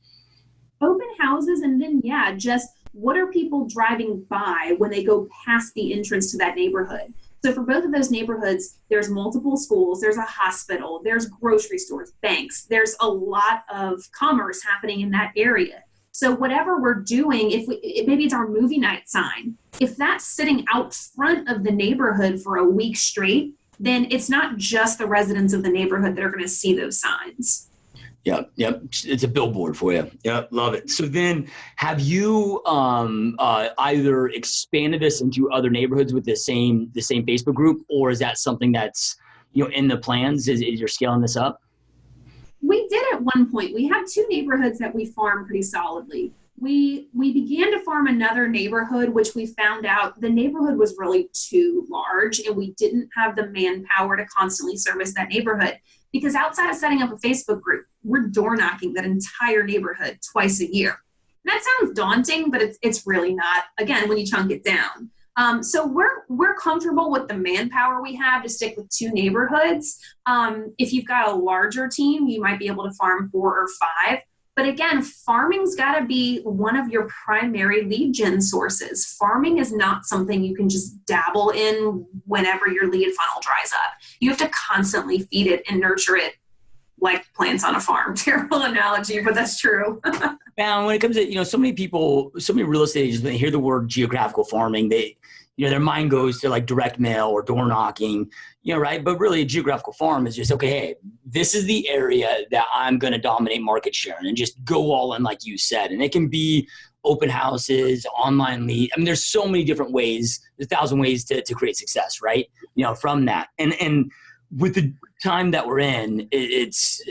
Open houses, and then just what are people driving by when they go past the entrance to that neighborhood? So for both of those neighborhoods, there's multiple schools, there's a hospital, there's grocery stores, banks, there's a lot of commerce happening in that area. So whatever we're doing, maybe it's our movie night sign, if that's sitting out front of the neighborhood for a week straight, then it's not just the residents of the neighborhood that are going to see those signs. Yep. It's a billboard for you. Yep, love it. So then have you either expanded this into other neighborhoods with the same Facebook group, or is that something that's, in the plans? Is you're scaling this up? We did at one point. We have 2 neighborhoods that we farm pretty solidly. We began to farm another neighborhood, which we found out the neighborhood was really too large and we didn't have the manpower to constantly service that neighborhood. Because outside of setting up a Facebook group, we're door knocking that entire neighborhood twice a year. And that sounds daunting, but it's really not, again, when you chunk it down. So we're comfortable with the manpower we have to stick with 2 neighborhoods. If you've got a larger team, you might be able to farm 4 or 5. But again, farming's got to be one of your primary lead gen sources. Farming is not something you can just dabble in whenever your lead funnel dries up. You have to constantly feed it and nurture it like plants on a farm. Terrible analogy, but that's true. Now, when it comes to, so many real estate agents, when they hear the word geographical farming, they, their mind goes to like direct mail or door knocking, right? But really a geographical farm is just, okay, hey, this is the area that I'm going to dominate market share in, and just go all in, like you said. And it can be open houses, online lead. I mean, there's so many different ways, there's 1,000 ways to create success, right? From that. And with the time that we're in, it's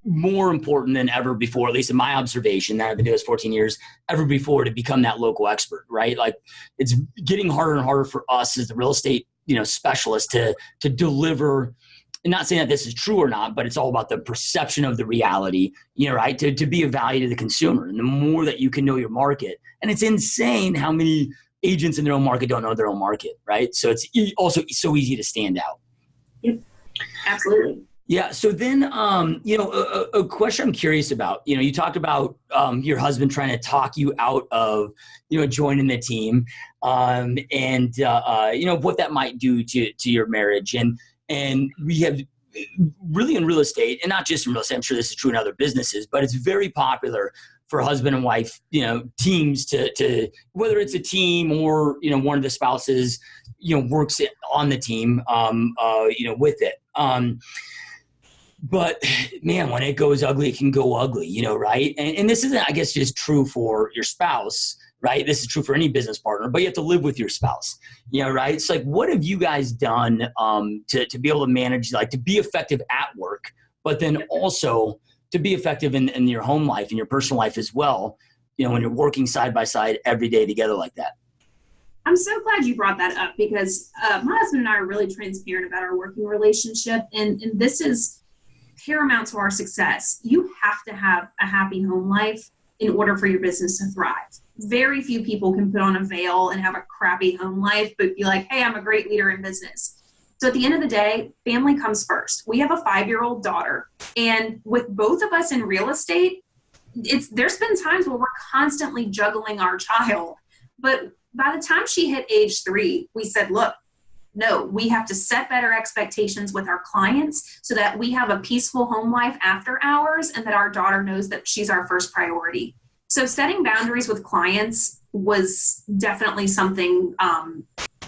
more important than ever before, at least in my observation, that I've been doing this 14 years, ever before, to become that local expert, right? Like, it's getting harder and harder for us as the real estate specialist to deliver. And not saying that this is true or not, but it's all about the perception of the reality, right? To be of value to the consumer. And the more that you can know your market, and it's insane how many agents in their own market don't know their own market, right? So it's also so easy to stand out. Yep, absolutely. Yeah. So then, a question I'm curious about, you talked about your husband trying to talk you out of, joining the team, and what that might do to your marriage. And we have really in real estate, and not just in real estate, I'm sure this is true in other businesses, but it's very popular for husband and wife, teams to whether it's a team or, one of the spouses, works on the team, with it. But man, when it goes ugly, it can go ugly, right? And this isn't, I guess, just true for your spouse, right? This is true for any business partner, but you have to live with your spouse, right? It's like, what have you guys done to be able to manage, like to be effective at work, but then also to be effective in your home life and your personal life as well, when you're working side by side every day together like that? I'm so glad you brought that up because my husband and I are really transparent about our working relationship. And this is paramount to our success. You have to have a happy home life in order for your business to thrive. Very few people can put on a veil and have a crappy home life, but be like, hey, I'm a great leader in business. So at the end of the day, family comes first. We have a 5-year-old daughter, and with both of us in real estate, there's been times where we're constantly juggling our child. But by the time she hit age 3, we said, look, no, we have to set better expectations with our clients so that we have a peaceful home life after hours and that our daughter knows that she's our first priority. So setting boundaries with clients was definitely something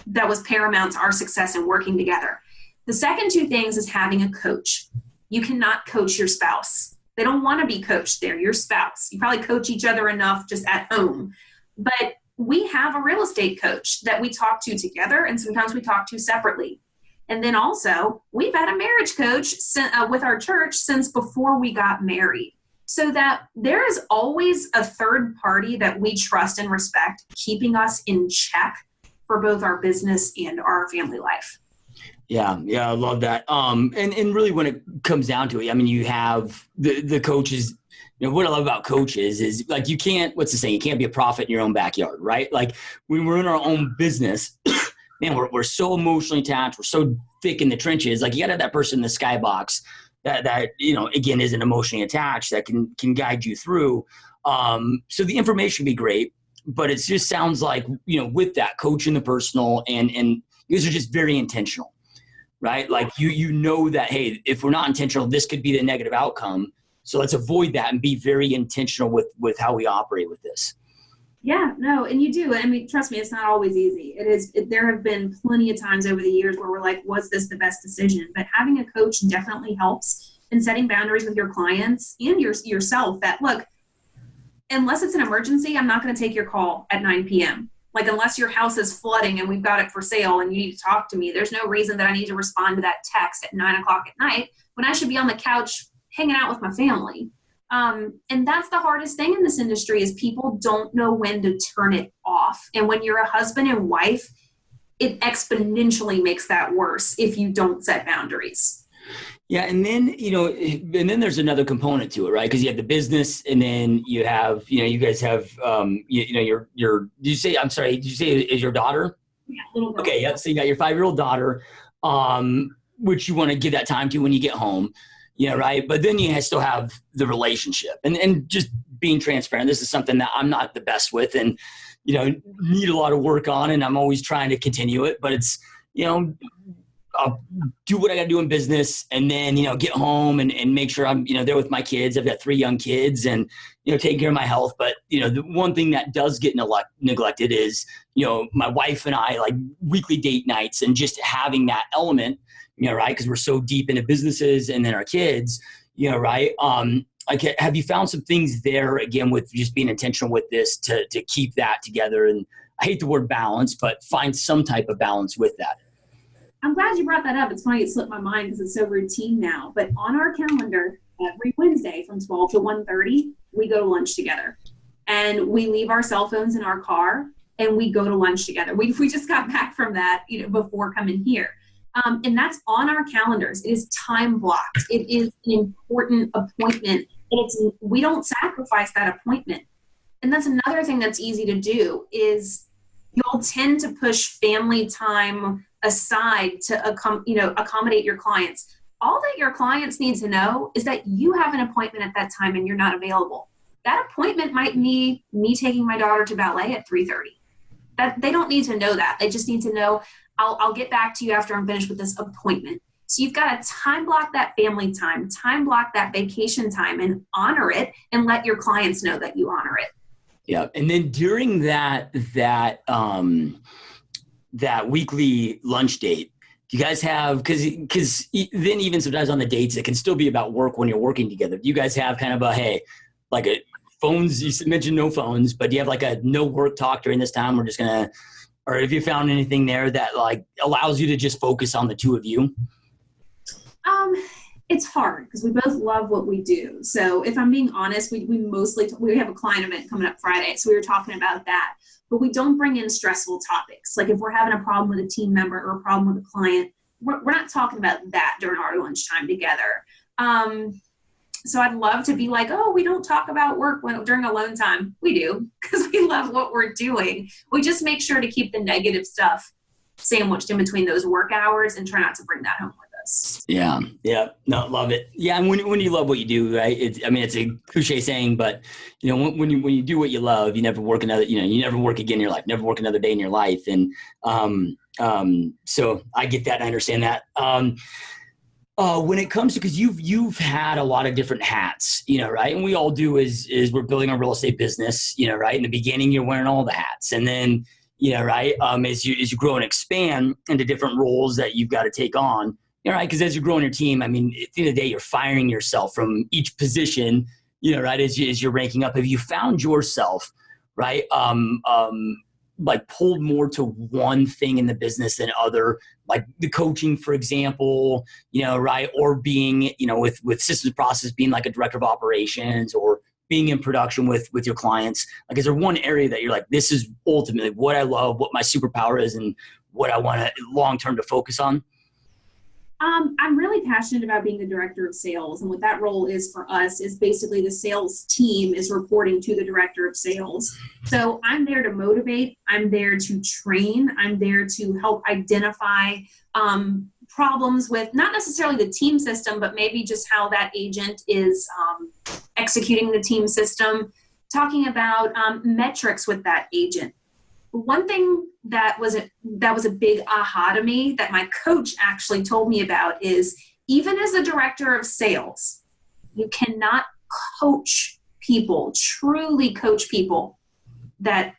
that was paramount to our success in working together. The second 2 things is having a coach. You cannot coach your spouse. They don't want to be coached. They're your spouse. You probably coach each other enough just at home. But we have a real estate coach that we talk to together, and sometimes we talk to separately. And then also, we've had a marriage coach with our church since before we got married, so that there is always a third party that we trust and respect, keeping us in check for both our business and our family life. Yeah, I love that. And really, when it comes down to it, I mean, you have the coaches. What I love about coaches is like, you can't, what's the saying? You can't be a prophet in your own backyard, right? Like when we're in our own business, man, we're so emotionally attached. We're so thick in the trenches. Like you gotta have that person in the skybox that again, isn't emotionally attached, that can guide you through. So the information be great, but it just sounds like, with that coach in the personal and you guys are just very intentional, right? Like you know that, hey, if we're not intentional, this could be the negative outcome. So let's avoid that and be very intentional with how we operate with this. Yeah, no, and you do. I mean, trust me, it's not always easy. There have been plenty of times over the years where we're like, was this the best decision? But having a coach definitely helps in setting boundaries with your clients and yourself that, look, unless it's an emergency, I'm not going to take your call at 9 p.m. Like, unless your house is flooding and we've got it for sale and you need to talk to me, there's no reason that I need to respond to that text at 9 o'clock at night when I should be on the couch hanging out with my family. And that's the hardest thing in this industry is people don't know when to turn it off. And when you're a husband and wife, it exponentially makes that worse if you don't set boundaries. Yeah. And then, there's another component to it, right? Because you have the business and then you have, you guys have, your, did you say is your daughter? Yeah, little girl. Okay. Yeah. So you got your 5-year-old daughter, which you want to give that time to when you get home. Right. But then you still have the relationship and just being transparent. This is something that I'm not the best with and, need a lot of work on, and I'm always trying to continue it, but it's, I'll do what I got to do in business and then, get home and make sure I'm, there with my kids. I've got 3 young kids and, taking care of my health. But, the one thing that does get neglected is, my wife and I, like weekly date nights and just having that element, right? Because we're so deep into businesses and then our kids, right? Like, have you found some things there again with just being intentional with this to keep that together? And I hate the word balance, but find some type of balance with that. I'm glad you brought that up. It's funny, it slipped my mind because it's so routine now. But on our calendar, every Wednesday from 12 to 1:30, we go to lunch together. And we leave our cell phones in our car. and we go to lunch together. We just got back from that, before coming here. And that's on our calendars. It is time blocked. It is an important appointment. And we don't sacrifice that appointment. And that's another thing that's easy to do is you'll tend to push family time aside to accommodate your clients. All that your clients need to know is that you have an appointment at that time and you're not available. That appointment might be me taking my daughter to ballet at 3:30. That they don't need to know that. They just need to know I'll get back to you after I'm finished with this appointment. So you've got to time block that family time block that vacation time, and honor it, and let your clients know that you honor it. Yeah. And then during that weekly lunch date, do you guys have, because then even sometimes on the dates, it can still be about work when you're working together. Do you guys have kind of phones? You mentioned no phones, but do you have like a no work talk during this time? We're just going to, or have you found anything there that like allows you to just focus on the two of you? It's hard because we both love what we do. So if I'm being honest, we have a client event coming up Friday. So we were talking about that, but we don't bring in stressful topics. Like if we're having a problem with a team member or a problem with a client, we're not talking about that during our lunchtime together. So I'd love to be like, oh, we don't talk about work during alone time. We do, because we love what we're doing. We just make sure to keep the negative stuff sandwiched in between those work hours and try not to bring that home with us. Yeah. No, love it. Yeah. And when you love what you do, right? It's a cliche saying, but when you do what you love, you never work you never work again in your life, never work another day in your life. And so I get that and I understand that. When it comes to, because you've had a lot of different hats, right? And we all do is we're building a real estate business, right? In the beginning, you're wearing all the hats, and then, right? As you grow and expand into different roles that you've got to take on, right? Because as you're growing your team, at the end of the day, you're firing yourself from each position, right? As you're ranking up, have you found yourself, right? Like pulled more to one thing in the business than other, like the coaching, for example, right? Or being, with systems process, being like a director of operations, or being in production with your clients. Like, is there one area that you're like, this is ultimately what I love, what my superpower is, and what I want to long-term to focus on? I'm really passionate about being the director of sales. And what that role is for us is basically the sales team is reporting to the director of sales. So I'm there to motivate. I'm there to train. I'm there to help identify problems with not necessarily the team system, but maybe just how that agent is executing the team system, talking about metrics with that agent. One thing that was a big aha to me that my coach actually told me about is, even as a director of sales, you cannot truly coach people that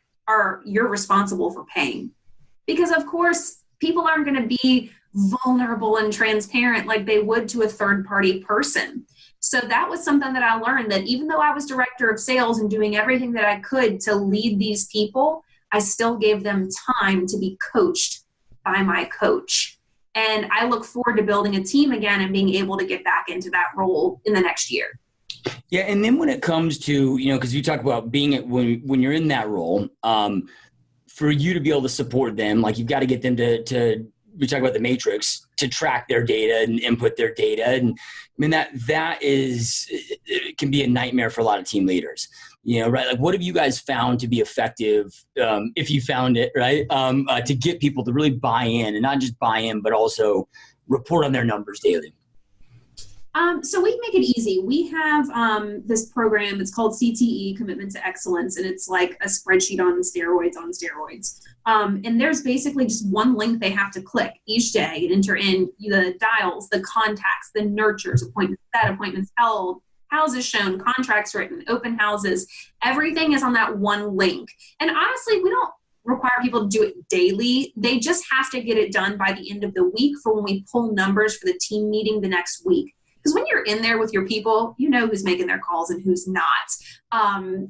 you're responsible for paying. Because of course, people aren't going to be vulnerable and transparent like they would to a third-party person. So that was something that I learned, that even though I was director of sales and doing everything that I could to lead these people, I still gave them time to be coached by my coach. And I look forward to building a team again and being able to get back into that role in the next year. Yeah. And then when it comes to, because you talk about being when you're in that role, for you to be able to support them, like you've got to get them to we talk about the matrix, to track their data and input their data. And that it can be a nightmare for a lot of team leaders. Right? Like, what have you guys found to be effective, if you found it, right, to get people to really buy in, and not just buy in, but also report on their numbers daily? So we make it easy. We have this program. It's called CTE, Commitment to Excellence, and it's like a spreadsheet on steroids. And there's basically just one link they have to click each day and enter in the dials, the contacts, the nurtures, appointments set, appointments held, houses shown, contracts written, open houses. Everything is on that one link. And honestly, we don't require people to do it daily. They just have to get it done by the end of the week for when we pull numbers for the team meeting the next week. Because when you're in there with your people, you know who's making their calls and who's not.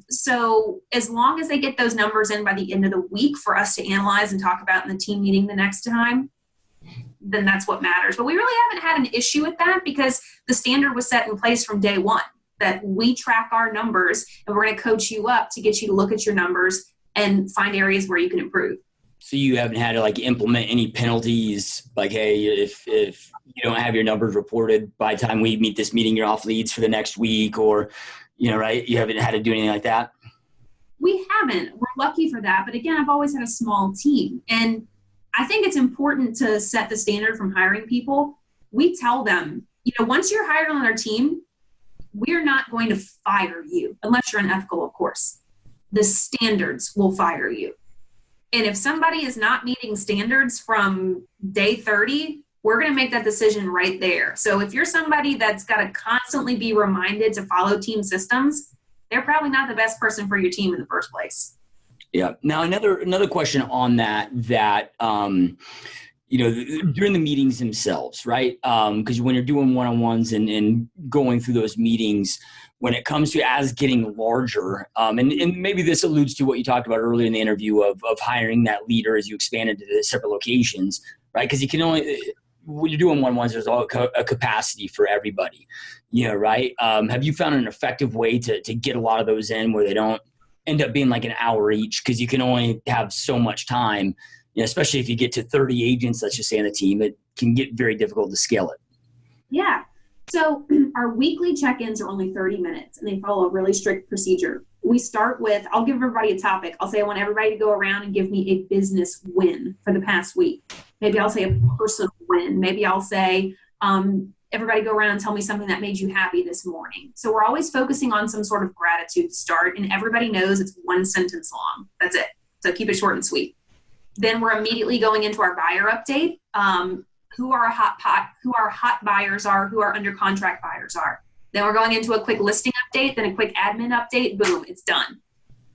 So as long as they get those numbers in by the end of the week for us to analyze and talk about in the team meeting the next time, then that's what matters. But we really haven't had an issue with that, because the standard was set in place from day one, that we track our numbers and we're going to coach you up to get you to look at your numbers and find areas where you can improve. So you haven't had to like implement any penalties, like, hey, if you don't have your numbers reported by the time we meet this meeting, you're off leads for the next week, or, right? You haven't had to do anything like that? We haven't. We're lucky for that. But again, I've always had a small team. And I think it's important to set the standard from hiring people. We tell them, once you're hired on our team, we're not going to fire you unless you're unethical, of course. The standards will fire you. And if somebody is not meeting standards from day 30, we're going to make that decision right there. So if you're somebody that's got to constantly be reminded to follow team systems, they're probably not the best person for your team in the first place. Yeah. Now, another question on that, during the meetings themselves, right? Because when you're doing one-on-ones and going through those meetings, when it comes to as getting larger, and maybe this alludes to what you talked about earlier in the interview of hiring that leader as you expand into the separate locations, right? Because you can only, when you're doing one-on-ones, there's all a capacity for everybody, right? Have you found an effective way to get a lot of those in where they don't end up being like an hour each, because you can only have so much time, especially if you get to 30 agents, let's just say, on the team, it can get very difficult to scale it. Yeah. So our weekly check-ins are only 30 minutes and they follow a really strict procedure. We start with, I'll give everybody a topic. I'll say, I want everybody to go around and give me a business win for the past week. Maybe I'll say a personal win. Maybe I'll say, everybody go around and tell me something that made you happy this morning. So we're always focusing on some sort of gratitude to start, and everybody knows it's one sentence long. That's it. So keep it short and sweet. Then we're immediately going into our buyer update. Who our hot buyers are, who our under contract buyers are. Then we're going into a quick listing update, then a quick admin update. Boom, it's done.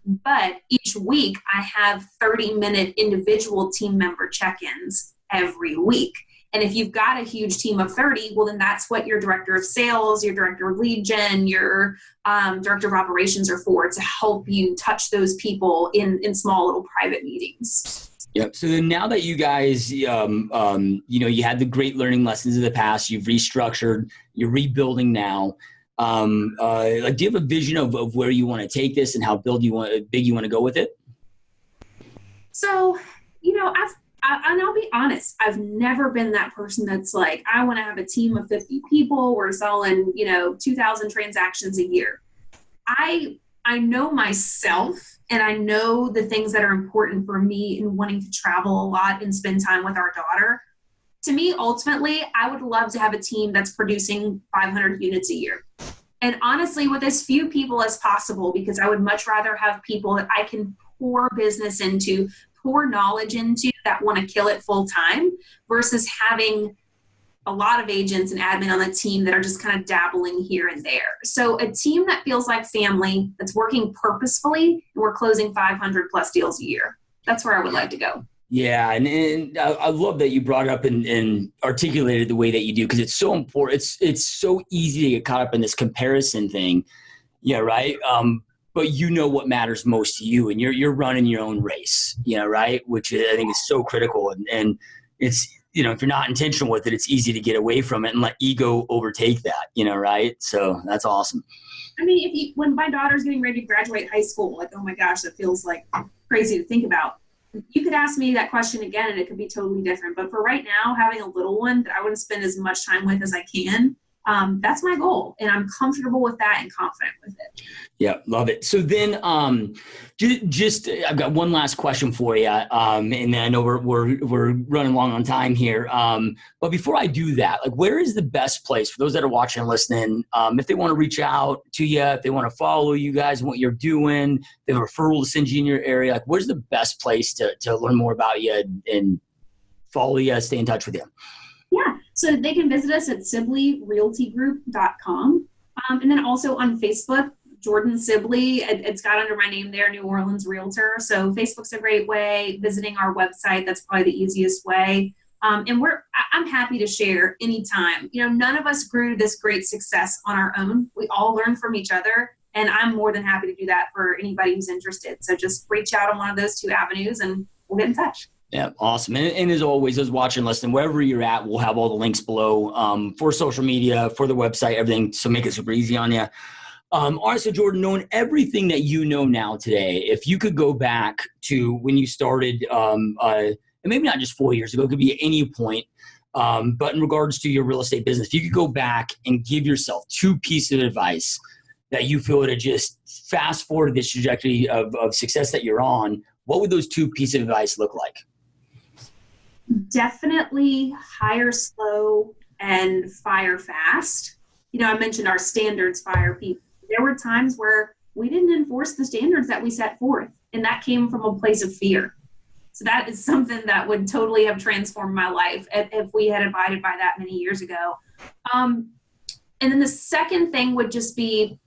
But each week I have 30-minute individual team member check-ins every week. And if you've got a huge team of 30, well, then that's what your director of sales, your director of lead gen, your director of operations are for, to help you touch those people in small little private meetings. Yep. So then now that you guys, you had the great learning lessons of the past, you've restructured, you're rebuilding now. Do you have a vision of where you want to take this and how big you want to go with it? So, and I'll be honest, I've never been that person that's like, I want to have a team of 50 people. We're selling, 2,000 transactions a year. I know myself, and I know the things that are important for me in wanting to travel a lot and spend time with our daughter. To me, ultimately, I would love to have a team that's producing 500 units a year. And honestly, with as few people as possible, because I would much rather have people that I can pour business into, pour knowledge into, that want to kill it full time, versus having a lot of agents and admin on the team that are just kind of dabbling here and there. So a team that feels like family, that's working purposefully, and we're closing 500 plus deals a year. That's where I would like to go. Yeah. And I love that you brought it up and articulated the way that you do, because it's so important. It's so easy to get caught up in this comparison thing. Yeah. Right. But what matters most to you, and you're running your own race, right? Which I think is so critical. And it's, if you're not intentional with it, it's easy to get away from it and let ego overtake that, right? So that's awesome. I mean, when my daughter's getting ready to graduate high school, like, oh my gosh, that feels like crazy to think about. You could ask me that question again and it could be totally different. But for right now, having a little one that I want to spend as much time with as I can, that's my goal. And I'm comfortable with that and confident with it. Yeah, love it. So then I've got one last question for you. And then I know we're running long on time here. But before I do that, where is the best place for those that are watching and listening, if they want to reach out to you, if they want to follow you guys and what you're doing, if they have a referral to send you in your area, where's the best place to learn more about you and follow you, stay in touch with you? Yeah. So they can visit us at SibleyRealtyGroup.com. And then also on Facebook, Jordan Sibley. It's got under my name there, New Orleans Realtor. So Facebook's a great way. Visiting our website, that's probably the easiest way. And I'm happy to share anytime. None of us grew this great success on our own. We all learn from each other. And I'm more than happy to do that for anybody who's interested. So just reach out on one of those two avenues and we'll get in touch. Yeah, awesome. And as always, those watching, listening, wherever you're at, we'll have all the links below for social media, for the website, everything. So make it super easy on you. All right, so Jordan, knowing everything that you know now today, if you could go back to when you started, and maybe not just 4 years ago, it could be at any point, but in regards to your real estate business, if you could go back and give yourself 2 pieces of advice that you feel to just fast forward this trajectory of success that you're on, what would those 2 pieces of advice look like? Definitely hire slow and fire fast. I mentioned our standards fire people. There were times where we didn't enforce the standards that we set forth, and that came from a place of fear. So that is something that would totally have transformed my life if we had abided by that many years ago. And then the second thing would just be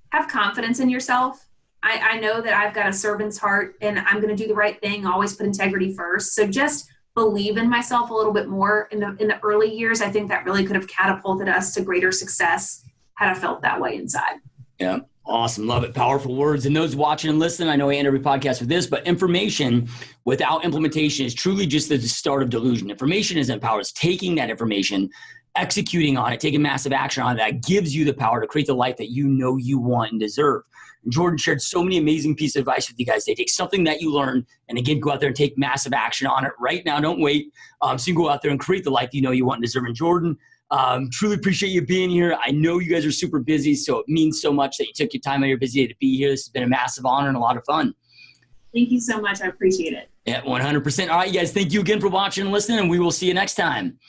have confidence in yourself. I know that I've got a servant's heart and I'm going to do the right thing, always put integrity first. So just believe in myself a little bit more in the early years. I think that really could have catapulted us to greater success had I felt that way inside. Yeah. Awesome. Love it. Powerful words. And those watching and listening, I know I end every podcast with this, but information without implementation is truly just the start of delusion. Information isn't power. It's taking that information, executing on it, taking massive action on it. That gives you the power to create the life that you know you want and deserve. And Jordan shared so many amazing pieces of advice with you guys. They take something that you learned and again, go out there and take massive action on it right now. Don't wait. So you can go out there and create the life you know you want and deserve. And Jordan, truly appreciate you being here. I know you guys are super busy, so it means so much that you took your time out of your busy day to be here. This has been a massive honor and a lot of fun. Thank you so much. I appreciate it. Yeah, 100%. All right, you guys, thank you again for watching and listening, and we will see you next time.